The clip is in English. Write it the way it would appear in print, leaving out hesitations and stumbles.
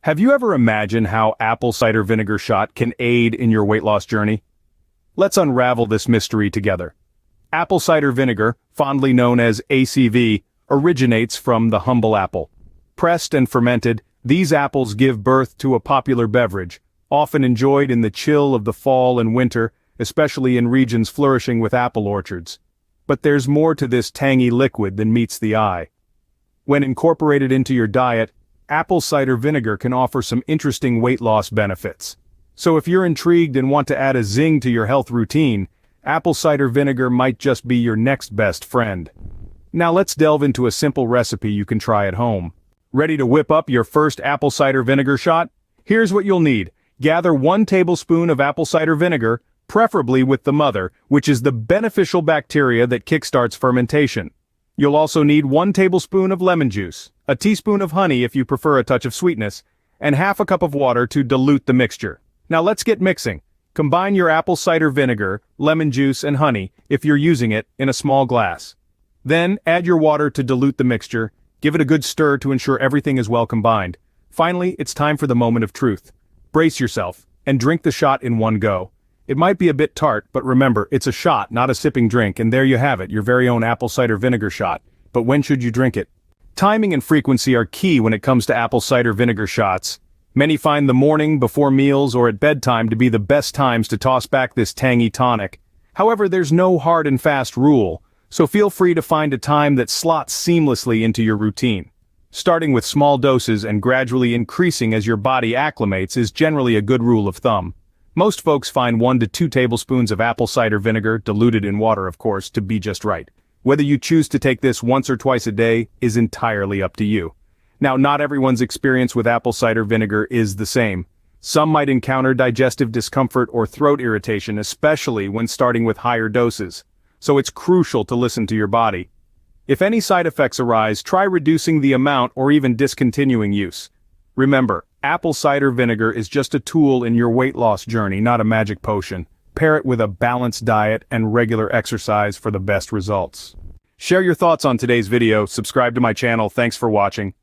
Have you ever imagined how apple cider vinegar shot can aid in your weight loss journey? Let's unravel this mystery together. Apple cider vinegar, fondly known as ACV, originates from the humble apple. Pressed and fermented, these apples give birth to a popular beverage, often enjoyed in the chill of the fall and winter, especially in regions flourishing with apple orchards. But there's more to this tangy liquid than meets the eye. When incorporated into your diet, apple cider vinegar can offer some interesting weight loss benefits. So if you're intrigued and want to add a zing to your health routine, apple cider vinegar might just be your next best friend. Now let's delve into a simple recipe you can try at home. Ready to whip up your first apple cider vinegar shot? Here's what you'll need. Gather 1 tablespoon of apple cider vinegar, preferably with the mother, which is the beneficial bacteria that kickstarts fermentation. You'll also need 1 tablespoon of lemon juice, a teaspoon of honey if you prefer a touch of sweetness, and half a cup of water to dilute the mixture. Now let's get mixing. Combine your apple cider vinegar, lemon juice, and honey, if you're using it, in a small glass. Then, add your water to dilute the mixture, give it a good stir to ensure everything is well combined. Finally, it's time for the moment of truth. Brace yourself, and drink the shot in one go. It might be a bit tart, but remember, it's a shot, not a sipping drink, and there you have it, your very own apple cider vinegar shot. But when should you drink it? Timing and frequency are key when it comes to apple cider vinegar shots. Many find the morning, before meals, or at bedtime to be the best times to toss back this tangy tonic. However, there's no hard and fast rule, so feel free to find a time that slots seamlessly into your routine. Starting with small doses and gradually increasing as your body acclimates is generally a good rule of thumb. Most folks find 1 to 2 tablespoons of apple cider vinegar, diluted in water of course, to be just right. Whether you choose to take this once or twice a day is entirely up to you. Now, not everyone's experience with apple cider vinegar is the same. Some might encounter digestive discomfort or throat irritation, especially when starting with higher doses. So it's crucial to listen to your body. If any side effects arise, try reducing the amount or even discontinuing use. Remember, apple cider vinegar is just a tool in your weight loss journey, not a magic potion. Pair it with a balanced diet and regular exercise for the best results. Share your thoughts on today's video, subscribe to my channel, thanks for watching.